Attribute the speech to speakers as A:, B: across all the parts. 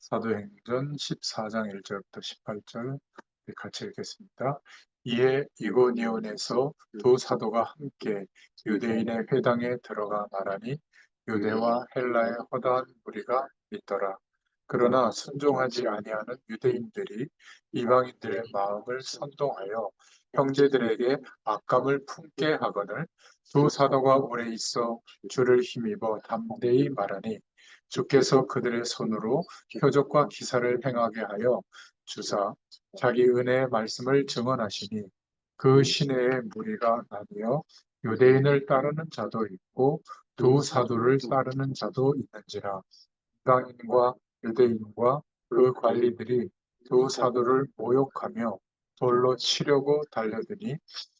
A: 사도행전 14장 1절부터 18절 같이 읽겠습니다. 이에 이고니온에서 두 사도가 함께 유대인의 회당에 들어가 말하니 유대와 헬라의 허다한 무리가 있더라. 그러나 순종하지 아니하는 유대인들이 이방인들의 마음을 선동하여 형제들에게 악감을 품게 하거늘 두 사도가 오래 있어 주를 힘입어 담대히 말하니 주께서 그들의 손으로 표적과 기사를 행하게 하여 주사 자기 은혜의 말씀을 증언하시니 그 시내에 무리가 나뉘어 유대인을 따르는 자도 있고 두 사도를 따르는 자도 있는지라. 이방인과 유대인과 그 관리들이 두 사도를 모욕하며 돌로 치려고 달려드니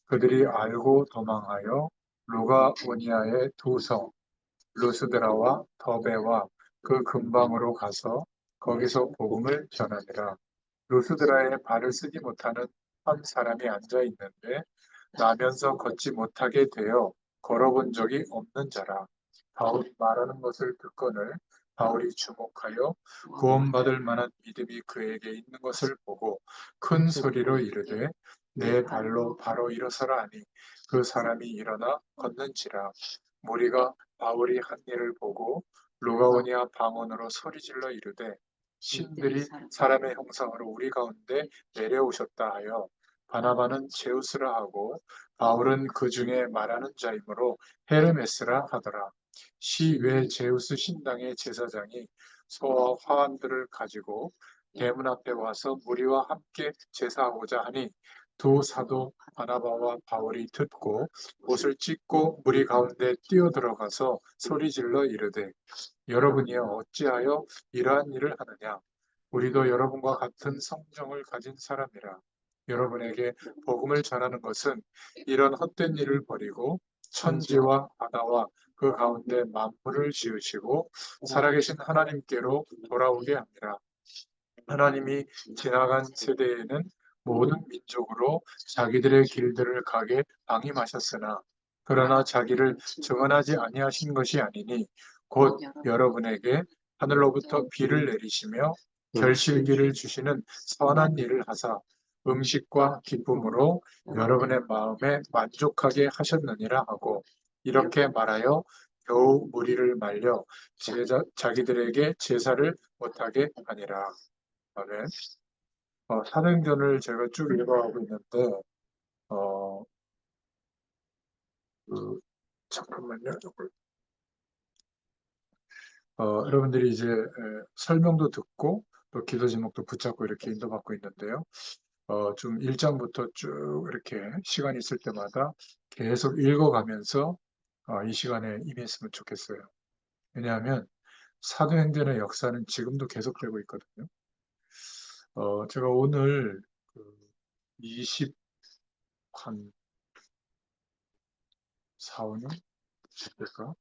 A: 그들이 알고 도망하여 루가오니아의 두 성 루스드라와 더베와 그 근방으로 가서 거기서 복음을 전하니라. 루스드라에 발을 쓰지 못하는 한 사람이 앉아 있는데 나면서 걷지 못하게 되어 걸어본 적이 없는 자라. 바울이 말하는 것을 듣거늘 바울이 주목하여 구원받을 만한 믿음이 그에게 있는 것을 보고 큰 소리로 이르되 내 발로 바로 일어서라 하니 그 사람이 일어나 걷는지라. 무리가 바울이 한 일을 보고 루가오니아 방언으로 소리질러 이르되 신들이 사람의 형상으로 우리 가운데 내려오셨다 하여 바나바는 제우스라 하고 바울은 그 중에 말하는 자이므로 헤르메스라 하더라. 시외 제우스 신당의 제사장이 소와 화환들을 가지고 대문 앞에 와서 무리와 함께 제사하고자 하니 두 사도 바나바와 바울이 듣고 옷을 찢고 무리 가운데 뛰어들어가서 소리질러 이르되 여러분이여 어찌하여 이러한 일을 하느냐 우리도 여러분과 같은 성정을 가진 사람이라 여러분에게 복음을 전하는 것은 이런 헛된 일을 버리고 천지와 바다와 그 가운데 만물을 지으시고 살아계신 하나님께로 돌아오게 합니다. 하나님이 지나간 세대에는 모든 민족으로 자기들의 길들을 가게 방임하셨으나 그러나 자기를 증언하지 아니하신 것이 아니니 곧 여러분에게 하늘로부터 비를 내리시며 결실기를 주시는 선한 일을 하사 음식과 기쁨으로 여러분의 마음에 만족하게 하셨느니라 하고 이렇게 말하여 겨우 무리를 말려 자기들에게 제사를 못하게 하니라. 아멘. 사도행전을 제가 쭉 읽어가고 있는데, 어, 잠깐만요. 여러분들이 이제 설명도 듣고 또 기도 제목도 붙잡고 이렇게 인도받고 있는데요. 좀 1장부터 쭉 이렇게 시간이 있을 때마다 계속 읽어가면서 이 시간에 임했으면 좋겠어요. 왜냐하면 사도행전의 역사는 지금도 계속되고 있거든요. 제가 오늘 그 20한 4, 5년 될까?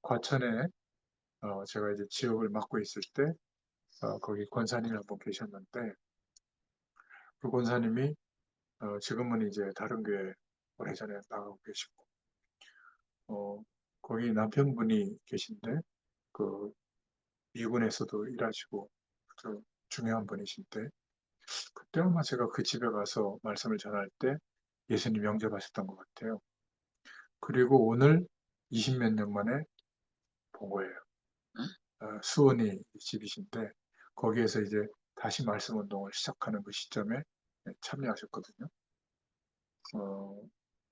A: 과천에 제가 이제 지역을 맡고 있을 때 거기 권사님이 한 분 계셨는데 그 권사님이 지금은 이제 다른 교회 오래전에 나가고 계시고 어, 거기 남편분이 계신데 그 미군에서도 일하시고 아주 중요한 분이신데 그때 아마 제가 그 집에 가서 말씀을 전할 때 예수님 영접하셨던 것 같아요. 그리고 오늘 20몇 년 만에 본 거예요. 수원이 집이신데 거기에서 이제 다시 말씀 운동을 시작하는 그 시점에 참여하셨거든요. 어,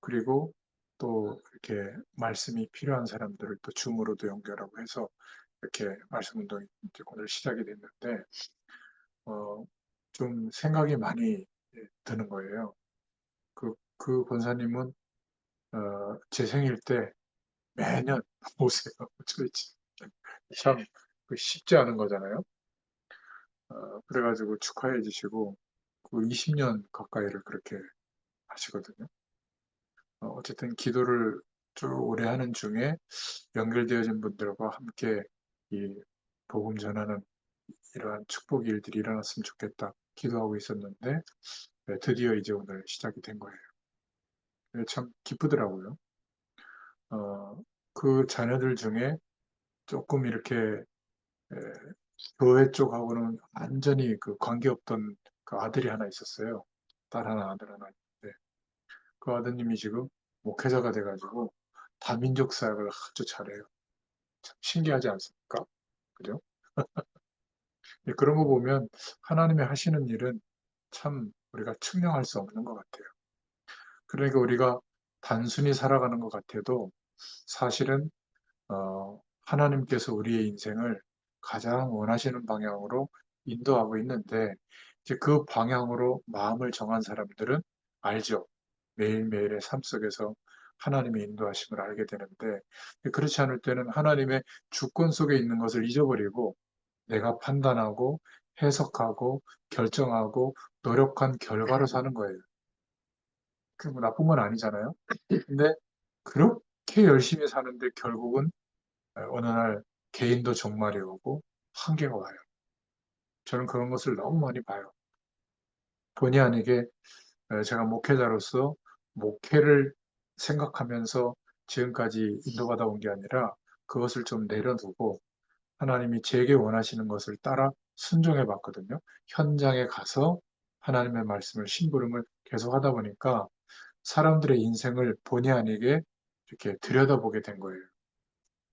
A: 그리고 또 이렇게 말씀이 필요한 사람들을 또 줌으로도 연결하고 해서 이렇게 말씀 운동이 이제 오늘 시작이 됐는데 어, 좀 생각이 많이 드는 거예요. 그 권사님은 제 생일 때 매년 오세요. 저희 집. 참 쉽지 않은 거잖아요. 그래가지고 축하해 주시고 그 20년 가까이를 그렇게 하시거든요. 어쨌든 기도를 쭉 오래 하는 중에 연결되어진 분들과 함께 이 복음 전하는 이러한 축복 일들이 일어났으면 좋겠다 기도하고 있었는데 드디어 이제 오늘 시작이 된 거예요. 참 기쁘더라고요. 그 자녀들 중에 조금 이렇게 교회 쪽하고는 완전히 그 관계없던 그 아들이 하나 있었어요. 딸 하나, 아들 하나 있는데 그 아드님이 지금 목회자가 돼가지고 다민족 사역을 아주 잘해요. 참 신기하지 않습니까? 그죠? 예, 그런 거 보면 하나님이 하시는 일은 참 우리가 측량할 수 없는 것 같아요. 그러니까 우리가 단순히 살아가는 것 같아도 사실은 하나님께서 우리의 인생을 가장 원하시는 방향으로 인도하고 있는데 이제 그 방향으로 마음을 정한 사람들은 알죠. 매일매일의 삶 속에서 하나님의 인도하심을 알게 되는데 그렇지 않을 때는 하나님의 주권 속에 있는 것을 잊어버리고 내가 판단하고 해석하고 결정하고 노력한 결과로 사는 거예요. 그게 뭐 나쁜 건 아니잖아요. 근데 그렇게 열심히 사는데 결국은 어느 날 개인도 종말이 오고 한계가 와요. 저는 그런 것을 너무 많이 봐요. 본의 아니게 제가 목회자로서 목회를 생각하면서 지금까지 인도받아 온 게 아니라 그것을 좀 내려두고 하나님이 제게 원하시는 것을 따라 순종해 봤거든요. 현장에 가서 하나님의 말씀을 심부름을 계속 하다 보니까 사람들의 인생을 본의 아니게 이렇게 들여다보게 된 거예요.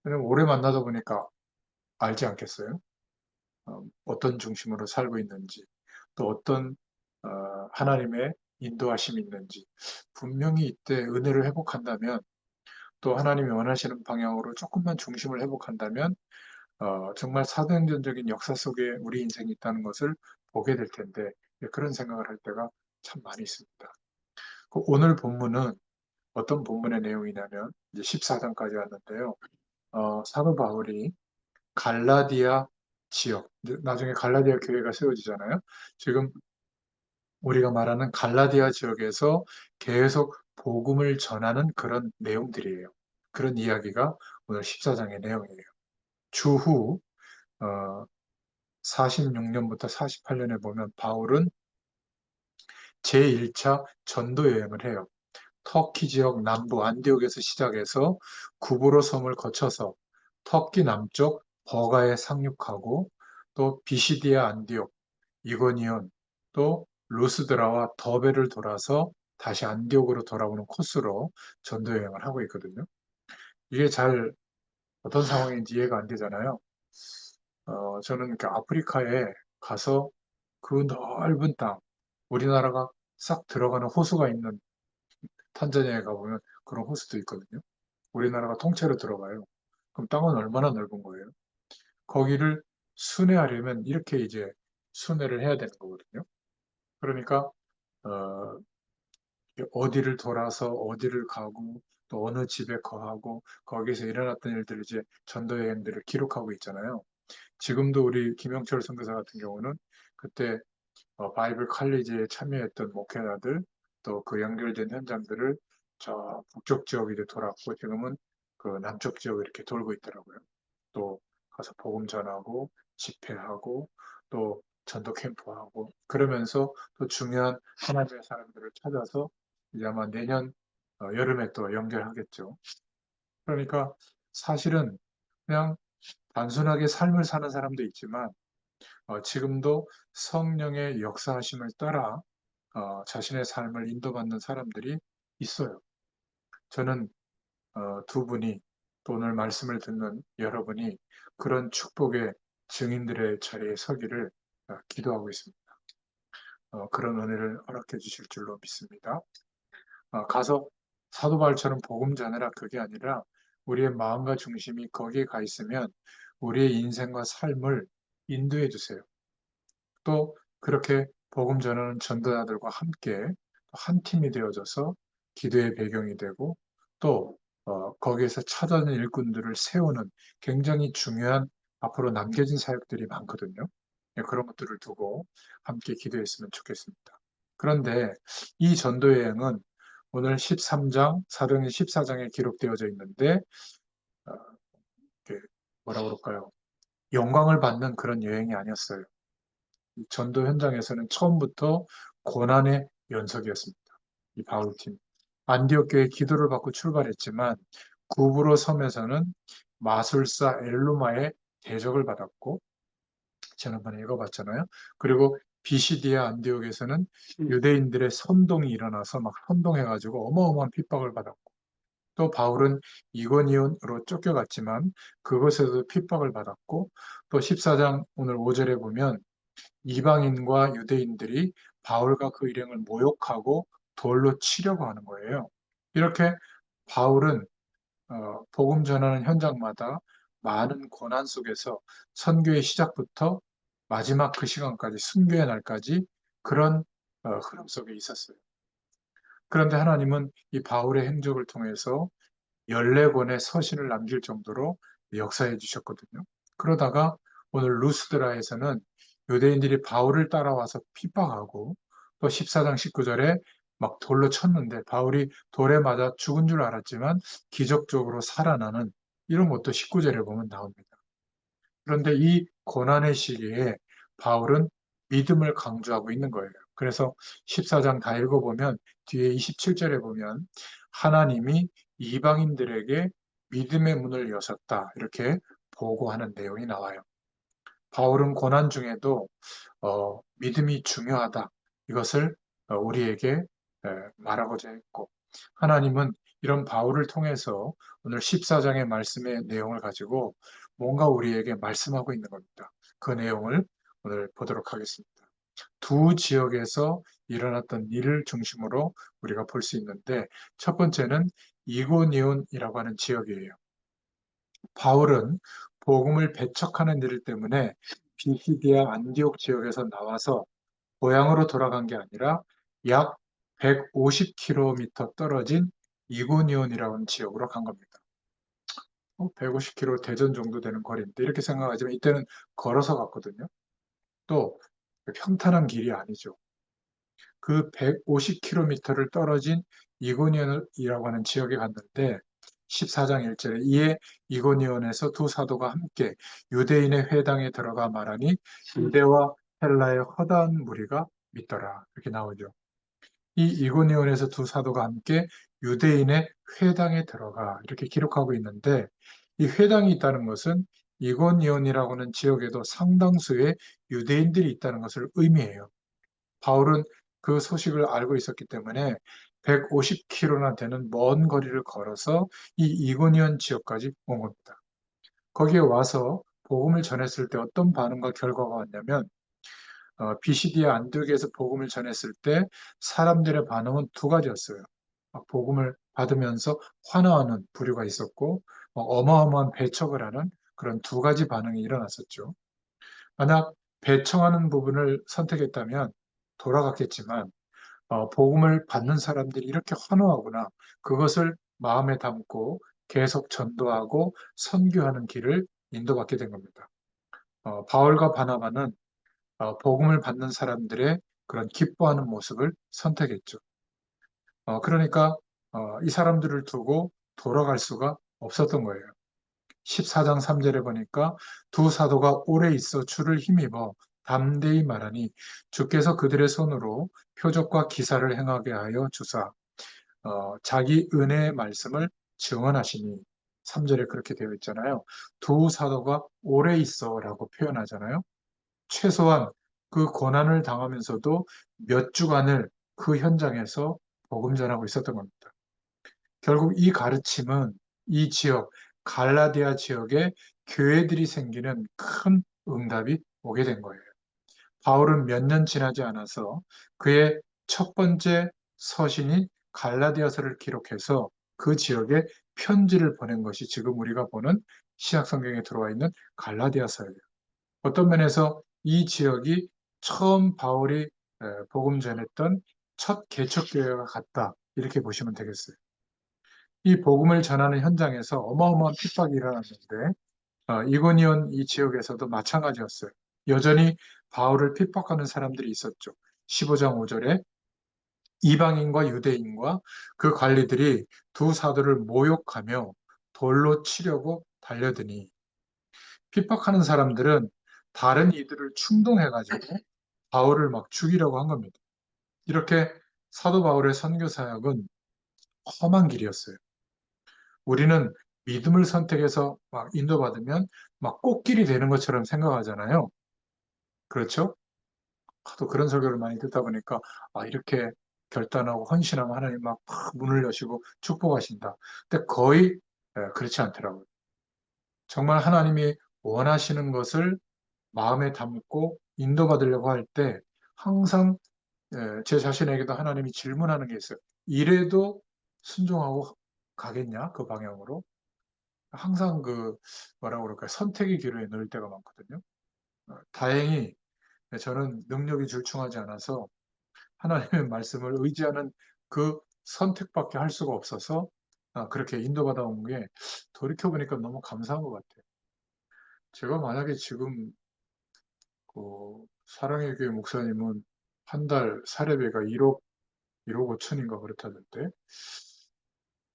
A: 왜냐면 오래 만나다 보니까 알지 않겠어요? 어떤 중심으로 살고 있는지, 또 어떤 하나님의 인도하심이 있는지, 분명히 이때 은혜를 회복한다면, 또 하나님이 원하시는 방향으로 조금만 중심을 회복한다면, 정말 사도행전적인 역사 속에 우리 인생이 있다는 것을 보게 될 텐데, 예, 그런 생각을 할 때가 참 많이 있습니다. 오늘 본문은 어떤 본문의 내용이냐면, 이제 14장까지 왔는데요. 사도 바울이 갈라디아 지역, 나중에 갈라디아 교회가 세워지잖아요. 지금 우리가 말하는 갈라디아 지역에서 계속 복음을 전하는 그런 내용들이에요. 그런 이야기가 오늘 14장의 내용이에요. 주후 46년부터 48년에 보면 바울은 제1차 전도 여행을 해요. 터키 지역 남부 안디옥에서 시작해서 구브로 섬을 거쳐서 터키 남쪽 버가에 상륙하고 또 비시디아 안디옥, 이고니온, 또 루스드라와 더베를 돌아서 다시 안디옥으로 돌아오는 코스로 전도 여행을 하고 있거든요. 이게 잘 어떤 상황인지 이해가 안 되잖아요. 저는 그 아프리카에 가서 그 넓은 땅, 우리나라가 싹 들어가는 호수가 있는 탄자니아에 가보면 그런 호수도 있거든요. 우리나라가 통째로 들어가요. 그럼 땅은 얼마나 넓은 거예요? 거기를 순회하려면 이렇게 이제 순회를 해야 되는 거거든요. 그러니까 어, 어디를 돌아서 어디를 가고 또 어느 집에 거하고 거기서 일어났던 일들을 이제 전도 여행들을 기록하고 있잖아요. 지금도 우리 김영철 선교사 같은 경우는 그때 바이블 칼리지에 참여했던 목회자들 또 그 연결된 현장들을 저 북쪽 지역 이제 돌았고 지금은 그 남쪽 지역 이렇게 돌고 있더라고요. 또 가서 복음 전하고 집회하고 또 전도 캠프하고 그러면서 또 중요한 하나님의 사람들을 찾아서 이제 아마 내년 여름에 또 연결하겠죠. 그러니까 사실은 그냥 단순하게 삶을 사는 사람도 있지만 지금도 성령의 역사하심을 따라 자신의 삶을 인도받는 사람들이 있어요. 저는 두 분이 또 오늘 말씀을 듣는 여러분이 그런 축복의 증인들의 자리에 서기를 기도하고 있습니다. 그런 은혜를 허락해 주실 줄로 믿습니다. 가서 사도 바울처럼 복음 전하라 그게 아니라 우리의 마음과 중심이 거기에 가 있으면 우리의 인생과 삶을 인도해 주세요. 또 그렇게 복음 전하는 전도자들과 함께 한 팀이 되어져서 기도의 배경이 되고 또 거기에서 찾아낸 일꾼들을 세우는 굉장히 중요한 앞으로 남겨진 사역들이 많거든요. 네, 그런 것들을 두고 함께 기도했으면 좋겠습니다. 그런데 이 전도 여행은 오늘 13장, 사도행전 14장에 기록되어져 있는데 어, 뭐라 그럴까요? 영광을 받는 그런 여행이 아니었어요. 전도 현장에서는 처음부터 고난의 연속이었습니다. 이 바울팀. 안디옥 교회 기도를 받고 출발했지만 구브로 섬에서는 마술사 엘루마의 대적을 받았고 지난번에 읽어봤잖아요. 그리고 비시디아 안디옥에서는 유대인들의 선동이 일어나서 막 선동해가지고 어마어마한 핍박을 받았고, 또 바울은 이고니온으로 쫓겨갔지만 그것에도 핍박을 받았고, 또 14장 오늘 5절에 보면 이방인과 유대인들이 바울과 그 일행을 모욕하고 돌로 치려고 하는 거예요. 이렇게 바울은 복음 전하는 현장마다 많은 고난 속에서 선교의 시작부터 마지막 그 시간까지 순교의 날까지 그런 흐름 속에 있었어요. 그런데 하나님은 이 바울의 행적을 통해서 14권의 서신을 남길 정도로 역사해 주셨거든요. 그러다가 오늘 루스드라에서는 유대인들이 바울을 따라와서 핍박하고 또 14장 19절에 막 돌로 쳤는데 바울이 돌에 맞아 죽은 줄 알았지만 기적적으로 살아나는 이런 것도 19절에 보면 나옵니다. 그런데 이 고난의 시기에 바울은 믿음을 강조하고 있는 거예요. 그래서 14장 다 읽어보면 뒤에 27절에 보면 하나님이 이방인들에게 믿음의 문을 여셨다 이렇게 보고하는 내용이 나와요. 바울은 고난 중에도 믿음이 중요하다 이것을 우리에게 말하고자 했고, 하나님은 이런 바울을 통해서 오늘 14장의 말씀의 내용을 가지고 뭔가 우리에게 말씀하고 있는 겁니다. 그 내용을 오늘 보도록 하겠습니다. 두 지역에서 일어났던 일을 중심으로 우리가 볼 수 있는데, 첫 번째는 이고니온이라고 하는 지역이에요. 바울은 복음을 배척하는 일 때문에 비시디아 안디옥 지역에서 나와서 고향으로 돌아간 게 아니라 약 150km 떨어진 이고니온이라는 지역으로 간 겁니다. 150km 대전 정도 되는 거리인데 이렇게 생각하지만 이때는 걸어서 갔거든요. 또 평탄한 길이 아니죠. 그 150km를 떨어진 이고니온이라고 하는 지역에 갔는데 14장 1절에 이에 이고니온에서 두 사도가 함께 유대인의 회당에 들어가 말하니 유대와 헬라의 허다한 무리가 믿더라. 이렇게 나오죠. 이 이고니온에서 두 사도가 함께 유대인의 회당에 들어가 이렇게 기록하고 있는데, 이 회당이 있다는 것은 이고니온이라고 하는 지역에도 상당수의 유대인들이 있다는 것을 의미해요. 바울은 그 소식을 알고 있었기 때문에 150km나 되는 먼 거리를 걸어서 이 이고니온 지역까지 온 겁니다. 거기에 와서 복음을 전했을 때 어떤 반응과 결과가 왔냐면, 비시디아 안디옥에서 복음을 전했을 때 사람들의 반응은 두 가지였어요. 복음을 받으면서 환호하는 부류가 있었고, 어마어마한 배척을 하는 그런 두 가지 반응이 일어났었죠. 만약 배척하는 부분을 선택했다면 돌아갔겠지만, 복음을 받는 사람들이 이렇게 환호하구나, 그것을 마음에 담고 계속 전도하고 선교하는 길을 인도받게 된 겁니다. 바울과 바나바는 복음을 받는 사람들의 그런 기뻐하는 모습을 선택했죠. 그러니까 이 사람들을 두고 돌아갈 수가 없었던 거예요. 14장 3절에 보니까 두 사도가 오래 있어 주를 힘입어 담대히 말하니 주께서 그들의 손으로 표적과 기사를 행하게 하여 주사 자기 은혜의 말씀을 증언하시니, 3절에 그렇게 되어 있잖아요. 두 사도가 오래 있어라고 표현하잖아요. 최소한 그 고난을 당하면서도 몇 주간을 그 현장에서 복음 전하고 있었던 겁니다. 결국 이 가르침은 이 지역, 갈라디아 지역에 교회들이 생기는 큰 응답이 오게 된 거예요. 바울은 몇 년 지나지 않아서 그의 첫 번째 서신인 갈라디아서를 기록해서 그 지역에 편지를 보낸 것이 지금 우리가 보는 신약 성경에 들어와 있는 갈라디아서예요. 어떤 면에서 이 지역이 처음 바울이 복음 전했던 첫 개척교회가 같다 이렇게 보시면 되겠어요. 이 복음을 전하는 현장에서 어마어마한 핍박이 일어났는데 이고니온 이 지역에서도 마찬가지였어요. 여전히 바울을 핍박하는 사람들이 있었죠. 15장 5절에 이방인과 유대인과 그 관리들이 두 사도를 모욕하며 돌로 치려고 달려드니, 핍박하는 사람들은 다른 이들을 충동해가지고 바울을 막 죽이려고 한 겁니다. 이렇게 사도 바울의 선교 사역은 험한 길이었어요. 우리는 믿음을 선택해서 막 인도받으면 막 꽃길이 되는 것처럼 생각하잖아요. 그렇죠? 하도 그런 설교를 많이 듣다 보니까 이렇게 결단하고 헌신하면 하나님 막 문을 여시고 축복하신다. 근데 거의 그렇지 않더라고요. 정말 하나님이 원하시는 것을 마음에 담고 인도받으려고 할 때 항상 제 자신에게도 하나님이 질문하는 게 있어요. 이래도 순종하고 가겠냐? 그 방향으로. 항상 뭐라고 그럴까요? 선택의 기로에 놓일 때가 많거든요. 다행히 저는 능력이 출중하지 않아서 하나님의 말씀을 의지하는 그 선택밖에 할 수가 없어서 그렇게 인도받아 온 게 돌이켜보니까 너무 감사한 것 같아요. 제가 만약에 지금 사랑의 교회 목사님은 한 달 사례비가 1억 5천인가 그렇다던데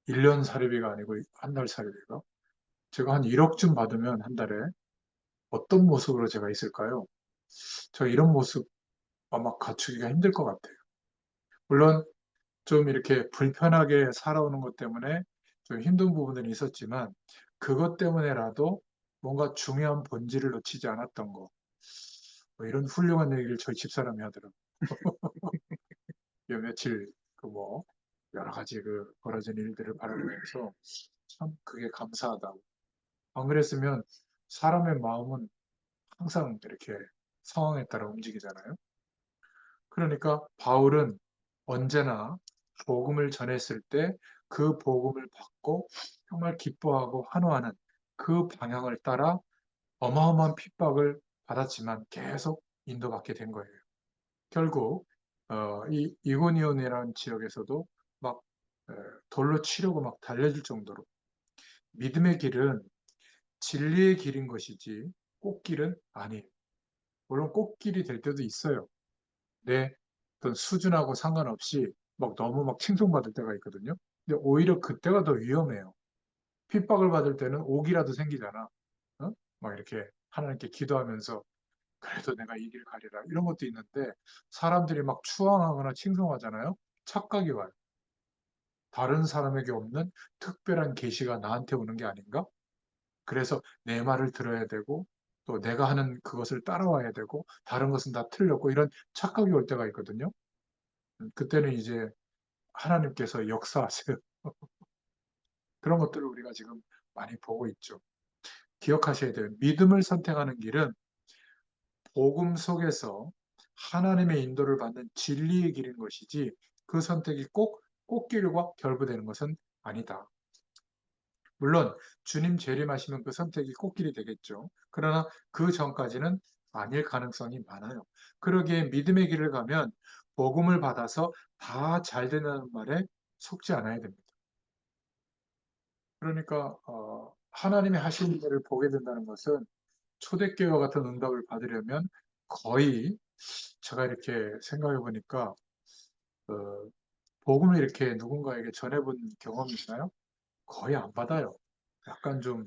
A: 1년 사례비가 아니고 한 달 사례비가 제가 한 1억쯤 받으면 한 달에 어떤 모습으로 제가 있을까요? 저 이런 모습 아마 갖추기가 힘들 것 같아요. 물론 좀 이렇게 불편하게 살아오는 것 때문에 좀 힘든 부분들이 있었지만 그것 때문에라도 뭔가 중요한 본질을 놓치지 않았던 거. 뭐 이런 훌륭한 얘기를 저희 집사람이 하더라고요. 요 며칠 여러 가지 벌어진 일들을 바라보면서 참 그게 감사하다고. 안 그랬으면 사람의 마음은 항상 이렇게 상황에 따라 움직이잖아요. 그러니까 바울은 언제나 복음을 전했을 때 그 복음을 받고 정말 기뻐하고 환호하는 그 방향을 따라 어마어마한 핍박을 받았지만 계속 인도받게 된 거예요. 결국 이 이고니온이라는 지역에서도 막 에, 돌로 치려고 막 달려질 정도로 믿음의 길은 진리의 길인 것이지 꽃길은 아니에요. 물론 꽃길이 될 때도 있어요. 내 어떤 수준하고 상관없이 막 너무 막 칭송받을 때가 있거든요. 근데 오히려 그때가 더 위험해요. 핍박을 받을 때는 옥이라도 생기잖아. 어? 막 이렇게 하나님께 기도하면서 그래도 내가 이 길 가리라 이런 것도 있는데 사람들이 막 추앙하거나 칭송하잖아요. 착각이 와요. 다른 사람에게 없는 특별한 계시가 나한테 오는 게 아닌가? 그래서 내 말을 들어야 되고 또 내가 하는 그것을 따라와야 되고 다른 것은 다 틀렸고 이런 착각이 올 때가 있거든요. 그때는 이제 하나님께서 역사하세요. 그런 것들을 우리가 지금 많이 보고 있죠. 기억하셔야 돼요. 믿음을 선택하는 길은 복음 속에서 하나님의 인도를 받는 진리의 길인 것이지 그 선택이 꼭 꽃길과 결부되는 것은 아니다. 물론 주님 재림하시면 그 선택이 꽃길이 되겠죠. 그러나 그 전까지는 아닐 가능성이 많아요. 그러기에 믿음의 길을 가면 복음을 받아서 다 잘 된다는 말에 속지 않아야 됩니다. 그러니까 하나님이 하시는 일을 보게 된다는 것은 초대교회와 같은 응답을 받으려면 거의 제가 이렇게 생각해 보니까 어, 복음을 이렇게 누군가에게 전해본 경험이 있나요? 거의 안 받아요. 약간 좀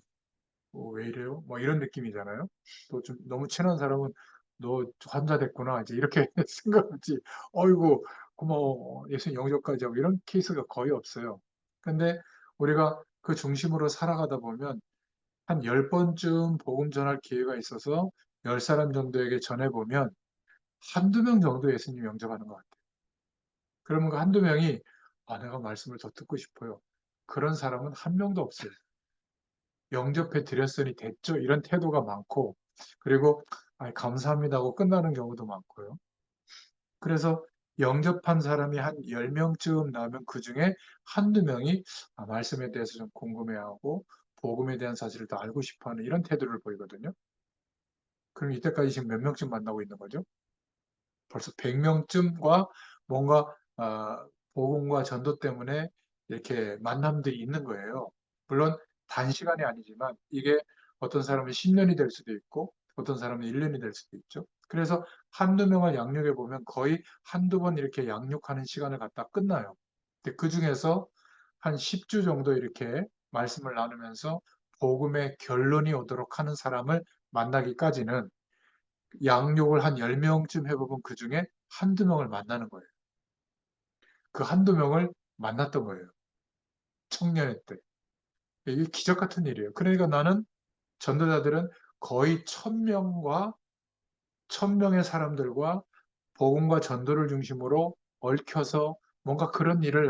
A: 왜 이래요? 뭐 이런 느낌이잖아요. 또 좀 너무 친한 사람은 너 환자 됐구나 이제 이렇게 생각하지. 어이구 고마워 예수님 영접까지 하고 이런 케이스가 거의 없어요. 근데 우리가 그 중심으로 살아가다 보면 한 10번쯤 복음 전할 기회가 있어서 10사람 정도에게 전해보면 한두 명 정도 예수님 영접하는 것 같아요. 그러면 그 한두 명이 내가 말씀을 더 듣고 싶어요. 그런 사람은 한 명도 없어요. 영접해 드렸으니 됐죠. 이런 태도가 많고 그리고 감사합니다 하고 끝나는 경우도 많고요. 그래서 영접한 사람이 한 10명쯤 나오면 그중에 한두 명이 말씀에 대해서 좀 궁금해하고 복음에 대한 사실을 더 알고 싶어하는 이런 태도를 보이거든요. 그럼 이때까지 지금 몇 명쯤 만나고 있는 거죠? 벌써 100명쯤과 뭔가 복음과 전도 때문에 이렇게 만남들이 있는 거예요. 물론 단시간이 아니지만 이게 어떤 사람은 10년이 될 수도 있고 어떤 사람은 1년이 될 수도 있죠. 그래서 한두 명을 양육해 보면 거의 한두 번 이렇게 양육하는 시간을 갖다 끝나요. 근데 그 중에서 한 10주 정도 이렇게 말씀을 나누면서 복음의 결론이 오도록 하는 사람을 만나기까지는 양육을 한 10명쯤 해보면 그 중에 한두 명을 만나는 거예요. 그 한두 명을 만났던 거예요. 청년회 때. 이게 기적 같은 일이에요. 그러니까 나는 전도자들은 거의 1000명과 천명의 사람들과 복음과 전도를 중심으로 얽혀서 뭔가 그런 일을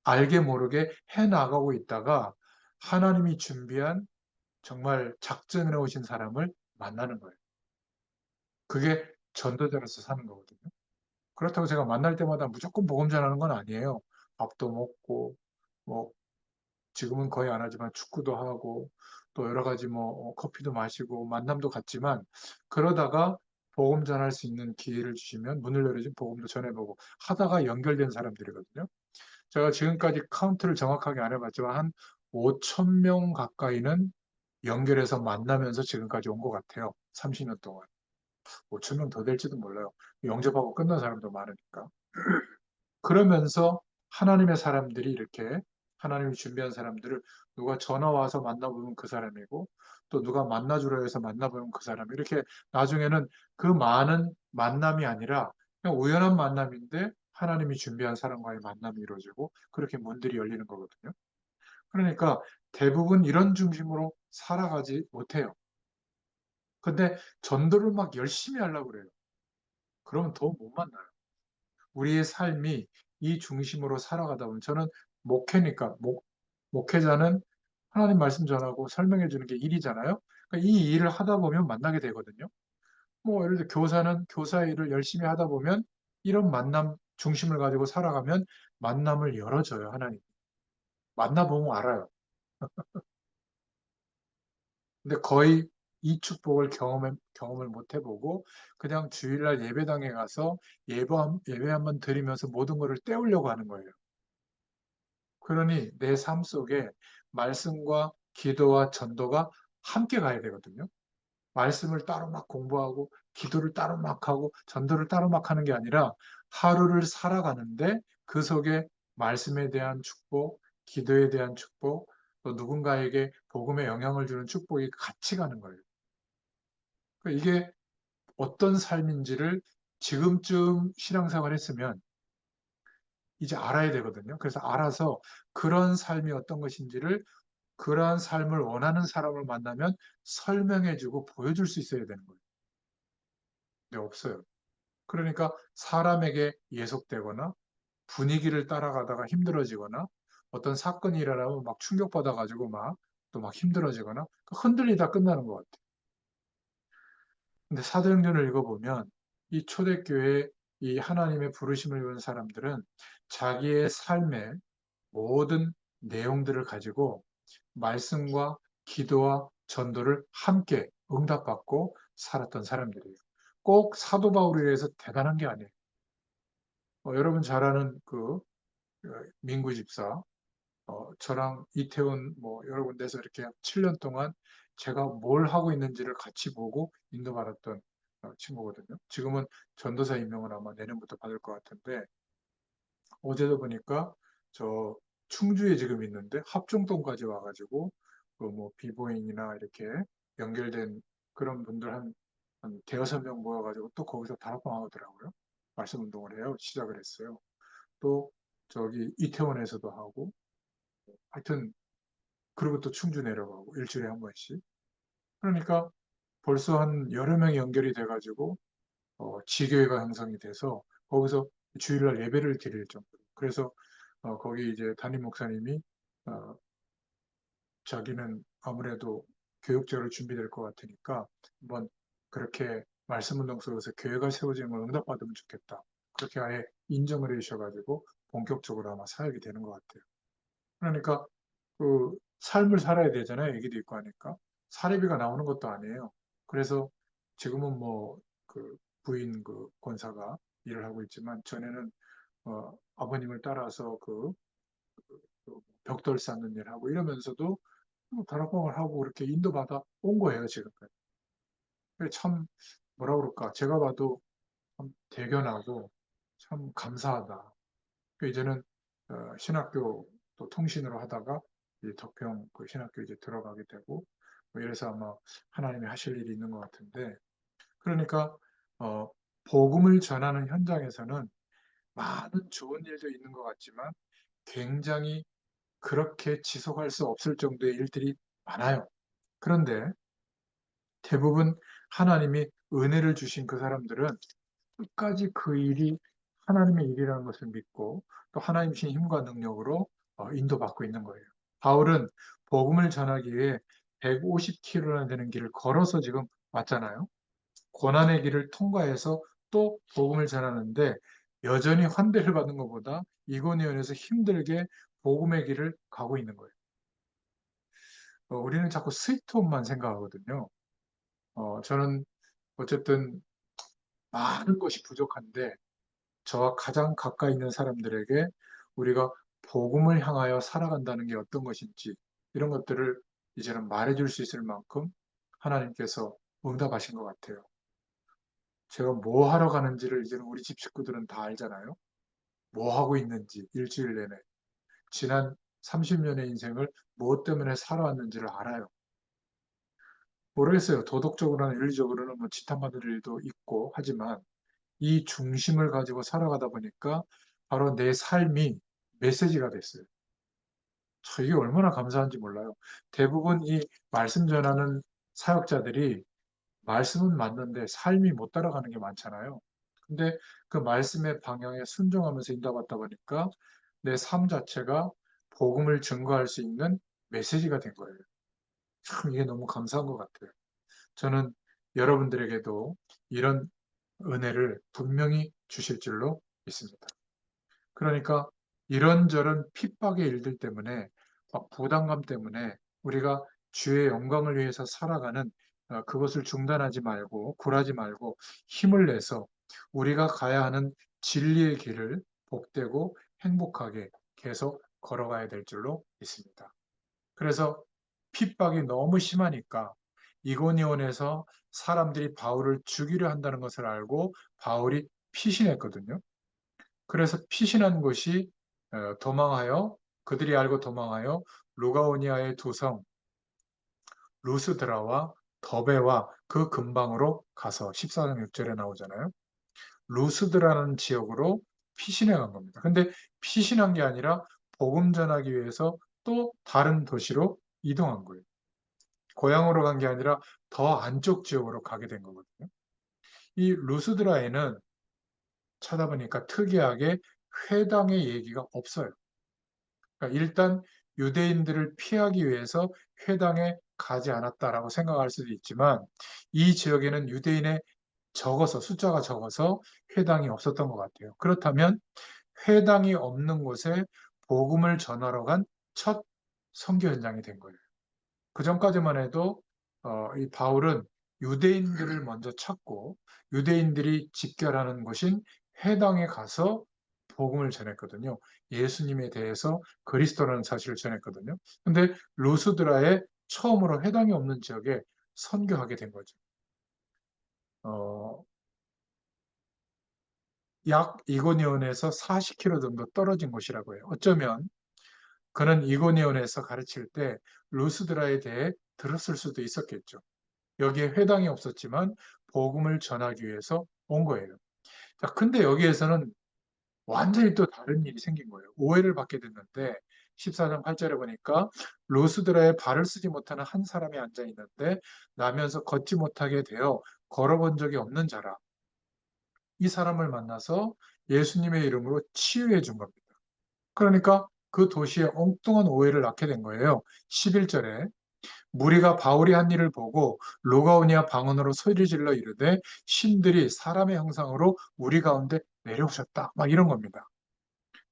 A: 알게 모르게 해 나가고 있다가 하나님이 준비한 정말 작정해 오신 사람을 만나는 거예요. 그게 전도자로서 사는 거거든요. 그렇다고 제가 만날 때마다 무조건 복음 전하는 건 아니에요. 밥도 먹고, 뭐, 지금은 거의 안 하지만 축구도 하고, 또 여러 가지 커피도 마시고, 만남도 갖지만, 그러다가 복음 전할 수 있는 기회를 주시면 문을 열어주면 복음도 전해보고, 하다가 연결된 사람들이거든요. 제가 지금까지 카운트를 정확하게 안 해봤지만, 한 5천 명 가까이는 연결해서 만나면서 지금까지 온 것 같아요. 30년 동안. 5천 명 더 될지도 몰라요. 영접하고 끝난 사람도 많으니까. 그러면서 하나님의 사람들이 이렇게 하나님이 준비한 사람들을 누가 전화 와서 만나보면 그 사람이고 또 누가 만나주라 해서 만나보면 그 사람 이렇게 나중에는 그 많은 만남이 아니라 그냥 우연한 만남인데 하나님이 준비한 사람과의 만남이 이루어지고 그렇게 문들이 열리는 거거든요. 그러니까 대부분 이런 중심으로 살아가지 못해요. 근데 전도를 막 열심히 하려고 그래요. 그러면 더 못 만나요. 우리의 삶이 이 중심으로 살아가다 보면 저는 목회니까 목회자는 하나님 말씀 전하고 설명해 주는 게 일이잖아요. 그러니까 이 일을 하다 보면 만나게 되거든요. 뭐 예를 들어 교사는 교사 일을 열심히 하다 보면 이런 만남 중심을 가지고 살아가면 만남을 열어줘요, 하나님. 만나보면 알아요. 근데 거의 이 축복을 경험을 못 해보고 그냥 주일날 예배당에 가서 예배 한번 드리면서 모든 것을 때우려고 하는 거예요. 그러니 내 삶 속에 말씀과 기도와 전도가 함께 가야 되거든요. 말씀을 따로 막 공부하고 기도를 따로 막 하고 전도를 따로 막 하는 게 아니라 하루를 살아가는데 그 속에 말씀에 대한 축복, 기도에 대한 축복, 또 누군가에게 복음에 영향을 주는 축복이 같이 가는 거예요. 그러니까 이게 어떤 삶인지를 지금쯤 신앙생활 했으면 이제 알아야 되거든요. 그래서 알아서 그런 삶이 어떤 것인지를 그러한 삶을 원하는 사람을 만나면 설명해주고 보여줄 수 있어야 되는 거예요. 근데 없어요. 그러니까 사람에게 예속되거나 분위기를 따라가다가 힘들어지거나 어떤 사건이 일어나면 막 충격받아가지고 막 또 막 힘들어지거나 흔들리다 끝나는 것 같아요. 근데 사도행전을 읽어보면 이 초대교회 이 하나님의 부르심을 입은 사람들은 자기의 삶의 모든 내용들을 가지고 말씀과 기도와 전도를 함께 응답받고 살았던 사람들이에요. 꼭 사도 바울에 대해서 대단한 게 아니에요. 여러분 잘 아는 민구 집사, 저랑 이태원 여러 군데서 이렇게 7년 동안 제가 뭘 하고 있는지를 같이 보고 인도받았던 친구거든요. 지금은 전도사 임명을 아마 내년부터 받을 것 같은데 어제도 보니까 저 충주에 지금 있는데 합정동까지 와가지고 비보잉이나 이렇게 연결된 그런 분들 한 대여섯 명 모여가지고 또 거기서 다락방 하더라고요. 말씀 운동을 해요. 시작을 했어요. 또 저기 이태원에서도 하고 하여튼 그리고 또 충주 내려가고 일주일에 한 번씩. 그러니까 벌써 한 여러 명이 연결이 돼가지고 지교회가 형성이 돼서 거기서 주일날 예배를 드릴 정도로. 그래서 거기 이제 담임 목사님이 어, 자기는 아무래도 교육자로 준비될 것 같으니까 한번 그렇게 말씀 운동 속에서 교회가 세워지는 걸 응답받으면 좋겠다. 그렇게 아예 인정을 해주셔가지고 본격적으로 아마 사역이 되는 것 같아요. 그러니까 그 삶을 살아야 되잖아요. 애기도 있고 하니까. 사례비가 나오는 것도 아니에요. 그래서 지금은 그 부인 권사가 일을 하고 있지만 전에는 아버님을 따라서 그 벽돌 쌓는 일 하고 이러면서도 다락방을 하고 그렇게 인도받아 온 거예요, 지금까지. 참 뭐라 그럴까? 제가 봐도 참 대견하고 참 감사하다. 이제는 신학교 또 통신으로 하다가 이 덕평 그 신학교 이제 들어가게 되고 이래서 아마 하나님이 하실 일이 있는 것 같은데 그러니까 어, 복음을 전하는 현장에서는 많은 좋은 일도 있는 것 같지만 굉장히 그렇게 지속할 수 없을 정도의 일들이 많아요. 그런데 대부분 하나님이 은혜를 주신 그 사람들은 끝까지 그 일이 하나님의 일이라는 것을 믿고 또 하나님 신 힘과 능력으로 인도받고 있는 거예요. 바울은 복음을 전하기 위해 150km나 되는 길을 걸어서 지금 왔잖아요. 고난의 길을 통과해서 또 복음을 전하는데 여전히 환대를 받는 것보다 이고니온에서 힘들게 복음의 길을 가고 있는 거예요. 우리는 자꾸 스위트홈만 생각하거든요. 저는 어쨌든 많은 것이 부족한데 저와 가장 가까이 있는 사람들에게 우리가 복음을 향하여 살아간다는 게 어떤 것인지 이런 것들을 이제는 말해줄 수 있을 만큼 하나님께서 응답하신 것 같아요. 제가 뭐 하러 가는지를 이제는 우리 집 식구들은 다 알잖아요. 뭐 하고 있는지 일주일 내내 지난 30년의 인생을 무엇 때문에 살아왔는지를 알아요. 모르겠어요. 도덕적으로나 윤리적으로는 뭐 지탄받을 일도 있고 하지만 이 중심을 가지고 살아가다 보니까 바로 내 삶이 메시지가 됐어요. 이게 얼마나 감사한지 몰라요. 대부분 이 말씀 전하는 사역자들이 말씀은 맞는데 삶이 못 따라가는 게 많잖아요. 근데 그 말씀의 방향에 순종하면서 인도받다 보니까 내 삶 자체가 복음을 증거할 수 있는 메시지가 된 거예요. 참 이게 너무 감사한 것 같아요. 저는 여러분들에게도 이런 은혜를 분명히 주실 줄로 믿습니다. 그러니까 이런저런 핍박의 일들 때문에 막 부담감 때문에 우리가 주의 영광을 위해서 살아가는 그것을 중단하지 말고 굴하지 말고 힘을 내서 우리가 가야 하는 진리의 길을 복되고 행복하게 계속 걸어가야 될 줄로 믿습니다. 그래서 핍박이 너무 심하니까 이고니온에서 사람들이 바울을 죽이려 한다는 것을 알고 바울이 피신했거든요. 그래서 피신한 곳이 도망하여 그들이 알고 도망하여 루가오니아의 두 성 루스드라와 더베와 그 근방으로 가서 14장 6절에 나오잖아요. 루스드라는 지역으로 피신해 간 겁니다. 근데 피신한 게 아니라 복음 전하기 위해서 또 다른 도시로 이동한 거예요. 고향으로 간 게 아니라 더 안쪽 지역으로 가게 된 거거든요. 이 루스드라에는 찾아보니까 특이하게 회당의 얘기가 없어요. 그러니까 일단 유대인들을 피하기 위해서 회당에 가지 않았다라고 생각할 수도 있지만 이 지역에는 유대인의 적어서 숫자가 적어서 회당이 없었던 것 같아요. 그렇다면 회당이 없는 곳에 복음을 전하러 간 첫 선교 현장이 된 거예요. 그 전까지만 해도 이 바울은 유대인들을 먼저 찾고 유대인들이 집결하는 곳인 회당에 가서 복음을 전했거든요. 예수님에 대해서 그리스도라는 사실을 전했거든요. 근데 루스드라에 처음으로 회당이 없는 지역에 선교하게 된 거죠. 어, 약 이고니온에서 40km 정도 떨어진 곳이라고 해요. 어쩌면 그는 이고니온에서 가르칠 때 루스드라에 대해 들었을 수도 있었겠죠. 여기에 회당이 없었지만 복음을 전하기 위해서 온 거예요. 자, 근데 여기에서는 완전히 또 다른 일이 생긴 거예요. 오해를 받게 됐는데 14장 8절에 보니까 루스드라에 발을 쓰지 못하는 한 사람이 앉아 있는데 나면서 걷지 못하게 되어 걸어본 적이 없는 자라. 이 사람을 만나서 예수님의 이름으로 치유해 준 겁니다. 그러니까 그 도시에 엉뚱한 오해를 낳게 된 거예요. 11절에 무리가 바울이 한 일을 보고 루가오니아 방언으로 소리질러 이르되 신들이 사람의 형상으로 우리 가운데 내려오셨다. 막 이런 겁니다.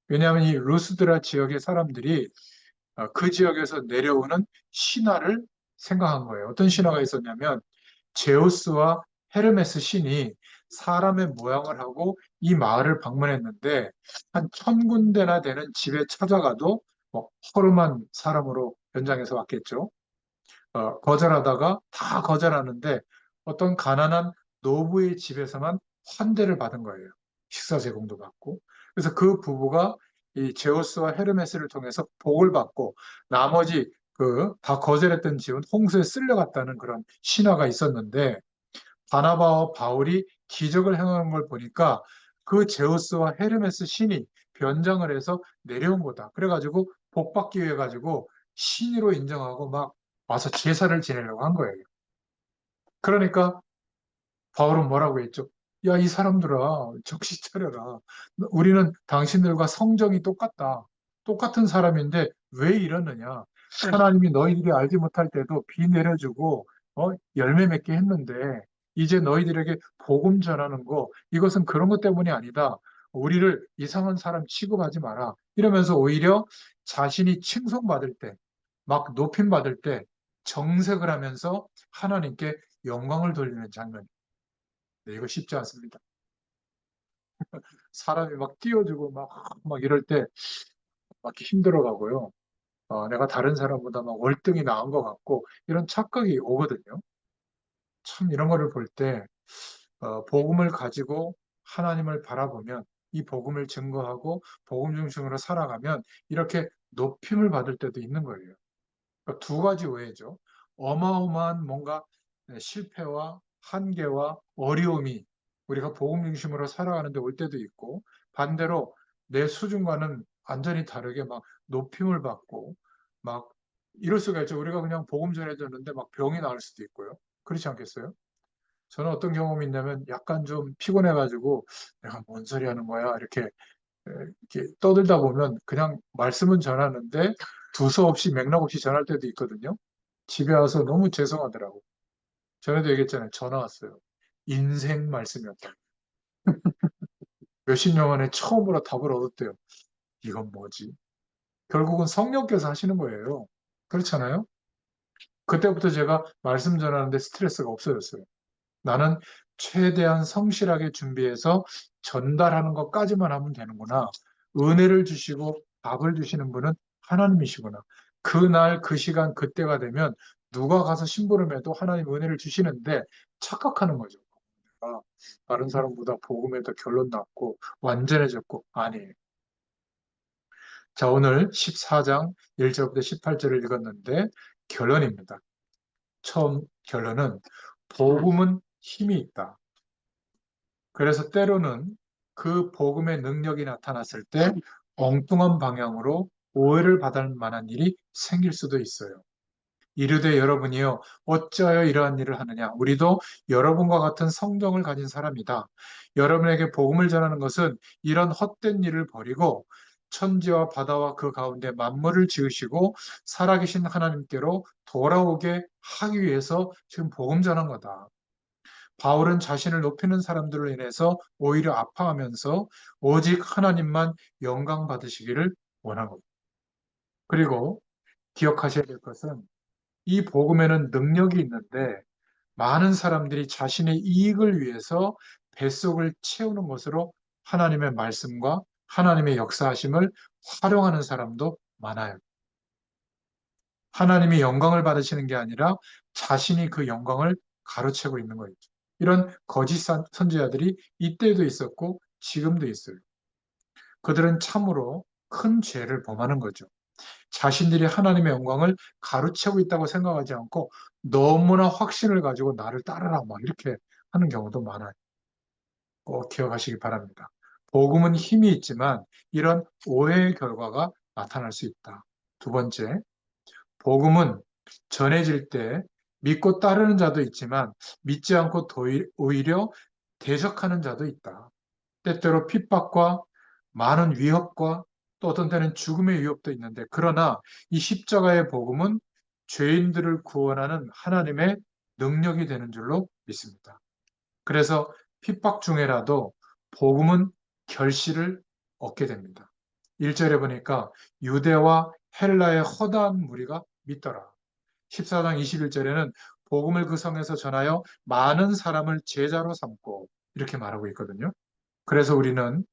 A: 왜냐하면 이 루스드라 지역의 사람들이 그 지역에서 내려오는 신화를 생각한 거예요. 어떤 신화가 있었냐면 제우스와 헤르메스 신이 사람의 모양을 하고 이 마을을 방문했는데 한 1000군데나 되는 집에 찾아가도 뭐 허름한 사람으로 연장해서 왔겠죠. 거절하다가 다 거절하는데 어떤 가난한 노부의 집에서만 환대를 받은 거예요. 식사 제공도 받고. 그래서 그 부부가 이 제우스와 헤르메스를 통해서 복을 받고 나머지 그 다 거절했던 집은 홍수에 쓸려갔다는 그런 신화가 있었는데 바나바와 바울이 기적을 행하는 걸 보니까 그 제우스와 헤르메스 신이 변장을 해서 내려온 거다. 그래가지고 복 받기 위해 가지고 신으로 인정하고 막 와서 제사를 지내려고 한 거예요. 그러니까 바울은 뭐라고 했죠? 야, 이 사람들아, 정신 차려라. 우리는 당신들과 성정이 똑같다. 똑같은 사람인데 왜 이러느냐? 하나님이 너희들이 알지 못할 때도 비 내려주고 열매 맺게 했는데 이제 너희들에게 복음 전하는 거 이것은 그런 것 때문이 아니다. 우리를 이상한 사람 취급하지 마라. 이러면서 오히려 자신이 칭송받을 때, 막 높임 받을 때 정색을 하면서 하나님께 영광을 돌리는 장면. 네, 이거 쉽지 않습니다. 사람이 막 뛰어주고 막 이럴 때 막 힘들어 가고요. 내가 다른 사람보다 막 월등히 나은 것 같고 이런 착각이 오거든요. 참 이런 거를 볼 때 복음을 가지고 하나님을 바라보면 이 복음을 증거하고 복음 중심으로 살아가면 이렇게 높임을 받을 때도 있는 거예요. 그러니까 두 가지 오해죠. 어마어마한 뭔가 실패와 한계와 어려움이 우리가 복음 중심으로 살아가는데 올 때도 있고 반대로 내 수준과는 완전히 다르게 막 높임을 받고 막 이럴 수가 있죠. 우리가 그냥 복음 전해줬는데 막 병이 나을 수도 있고요. 그렇지 않겠어요? 저는 어떤 경험이 있냐면 약간 좀 피곤해가지고 내가 뭔 소리 하는 거야 이렇게 떠들다 보면 그냥 말씀은 전하는데 두서없이 맥락 없이 전할 때도 있거든요. 집에 와서 너무 죄송하더라고. 전에도 얘기했잖아요. 전화 왔어요. 인생 말씀이었다. 몇십 년 만에 처음으로 답을 얻었대요. 이건 뭐지? 결국은 성령께서 하시는 거예요. 그렇잖아요? 그때부터 제가 말씀 전하는데 스트레스가 없어졌어요. 나는 최대한 성실하게 준비해서 전달하는 것까지만 하면 되는구나. 은혜를 주시고 답을 주시는 분은 하나님이시구나. 그날, 그 시간, 그때가 되면 누가 가서 심부름해도 하나님 은혜를 주시는데 착각하는 거죠. 아, 다른 사람보다 복음에 더 결론 났고 완전해졌고 아니에요. 자, 오늘 14장 1절부터 18절을 읽었는데 결론입니다. 처음 결론은 복음은 힘이 있다. 그래서 때로는 그 복음의 능력이 나타났을 때 엉뚱한 방향으로 오해를 받을 만한 일이 생길 수도 있어요. 이르되 여러분이요 어찌하여 이러한 일을 하느냐 우리도 여러분과 같은 성정을 가진 사람이다. 여러분에게 복음을 전하는 것은 이런 헛된 일을 버리고 천지와 바다와 그 가운데 만물을 지으시고 살아계신 하나님께로 돌아오게 하기 위해서 지금 복음 전한 거다. 바울은 자신을 높이는 사람들로 인해서 오히려 아파하면서 오직 하나님만 영광 받으시기를 원한 겁니다. 그리고 기억하셔야 될 것은 이 복음에는 능력이 있는데 많은 사람들이 자신의 이익을 위해서 뱃속을 채우는 것으로 하나님의 말씀과 하나님의 역사하심을 활용하는 사람도 많아요. 하나님이 영광을 받으시는 게 아니라 자신이 그 영광을 가로채고 있는 거죠. 이런 거짓 선지자들이 이때도 있었고 지금도 있어요. 그들은 참으로 큰 죄를 범하는 거죠. 자신들이 하나님의 영광을 가로채고 있다고 생각하지 않고 너무나 확신을 가지고 나를 따르라 막 이렇게 하는 경우도 많아요. 꼭 기억하시기 바랍니다. 복음은 힘이 있지만 이런 오해의 결과가 나타날 수 있다. 두 번째, 복음은 전해질 때 믿고 따르는 자도 있지만 믿지 않고 오히려 대적하는 자도 있다. 때때로 핍박과 많은 위협과 또 어떤 때는 죽음의 위협도 있는데 그러나 이 십자가의 복음은 죄인들을 구원하는 하나님의 능력이 되는 줄로 믿습니다. 그래서 핍박 중에라도 복음은 결실을 얻게 됩니다. 1절에 보니까 유대와 헬라의 허다한 무리가 믿더라. 14장 21절에는 복음을 그 성에서 전하여 많은 사람을 제자로 삼고 이렇게 말하고 있거든요. 그래서 우리는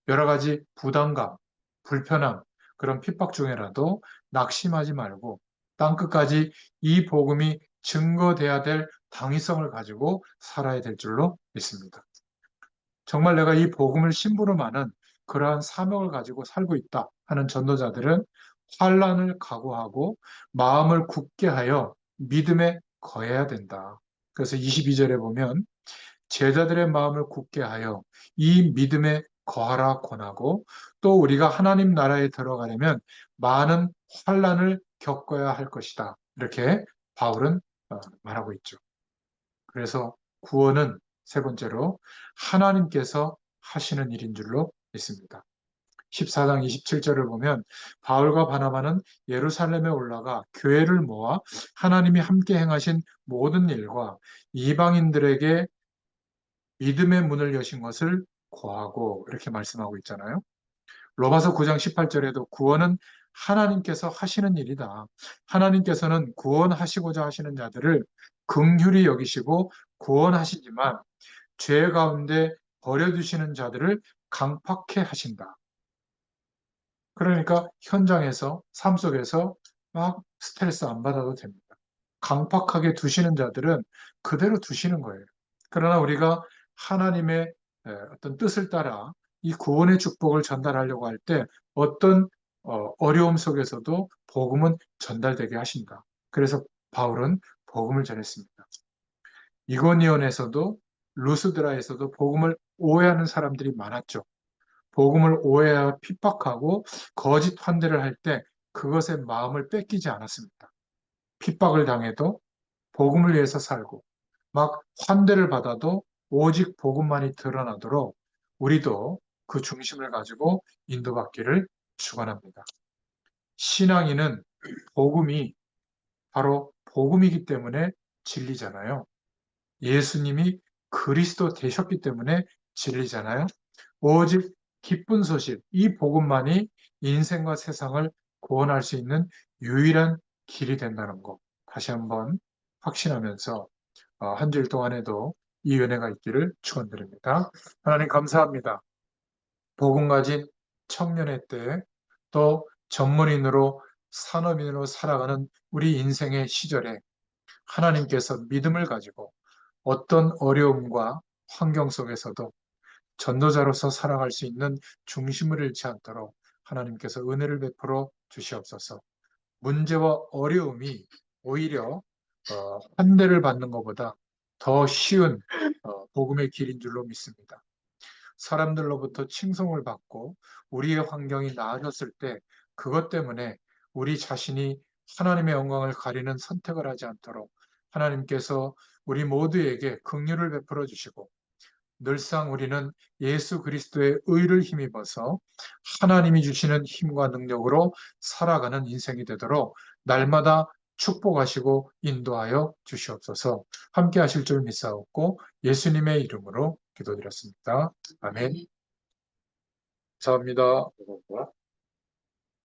A: 여러 가지 부담감, 불편함, 그런 핍박 중에라도 낙심하지 말고 땅끝까지 이 복음이 증거돼야 될 당위성을 가지고 살아야 될 줄로 믿습니다. 정말 내가 이 복음을 심부름하는 그러한 사명을 가지고 살고 있다 하는 전도자들은 환란을 각오하고 마음을 굳게 하여 믿음에 거해야 된다. 그래서 22절에 보면 제자들의 마음을 굳게 하여 이 믿음에 거하라 권하고 또 우리가 하나님 나라에 들어가려면 많은 환란을 겪어야 할 것이다. 이렇게 바울은 말하고 있죠. 그래서 구원은 세 번째로 하나님께서 하시는 일인 줄로 믿습니다. 14장 27절을 보면 바울과 바나바는 예루살렘에 올라가 교회를 모아 하나님이 함께 행하신 모든 일과 이방인들에게 믿음의 문을 여신 것을 고하고 이렇게 말씀하고 있잖아요. 로마서 9장 18절에도 구원은 하나님께서 하시는 일이다. 하나님께서는 구원하시고자 하시는 자들을 긍휼히 여기시고 구원하시지만 죄 가운데 버려두시는 자들을 강팍해 하신다. 그러니까 현장에서, 삶 속에서 막 스트레스 안 받아도 됩니다. 강팍하게 두시는 자들은 그대로 두시는 거예요. 그러나 우리가 하나님의 어떤 뜻을 따라 이 구원의 축복을 전달하려고 할 때 어떤 어려움 속에서도 복음은 전달되게 하신다. 그래서 바울은 복음을 전했습니다. 이고니온에서도 루스드라에서도 복음을 오해하는 사람들이 많았죠. 복음을 오해하여 핍박하고 거짓 환대를 할 때 그것의 마음을 뺏기지 않았습니다. 핍박을 당해도 복음을 위해서 살고 막 환대를 받아도 오직 복음만이 드러나도록 우리도 그 중심을 가지고 인도받기를 축원합니다. 신앙인은 복음이 바로 복음이기 때문에 진리잖아요. 예수님이 그리스도 되셨기 때문에 진리잖아요. 오직 기쁜 소식, 이 복음만이 인생과 세상을 구원할 수 있는 유일한 길이 된다는 것 다시 한번 확신하면서 한 주일 동안에도 이 은혜가 있기를 축원드립니다. 하나님 감사합니다. 복음 가진 청년의 때 또 전문인으로 산업인으로 살아가는 우리 인생의 시절에 하나님께서 믿음을 가지고 어떤 어려움과 환경 속에서도 전도자로서 살아갈 수 있는 중심을 잃지 않도록 하나님께서 은혜를 베풀어 주시옵소서. 문제와 어려움이 오히려 환대를 받는 것보다 더 쉬운 복음의 길인 줄로 믿습니다. 사람들로부터 칭송을 받고 우리의 환경이 나아졌을 때 그것 때문에 우리 자신이 하나님의 영광을 가리는 선택을 하지 않도록 하나님께서 우리 모두에게 긍휼을 베풀어 주시고 늘상 우리는 예수 그리스도의 의를 힘입어서 하나님이 주시는 힘과 능력으로 살아가는 인생이 되도록 날마다 축복하시고 인도하여 주시옵소서. 함께 하실 줄 믿사옵고 예수님의 이름으로 기도드렸습니다. 아멘. 감사합니다.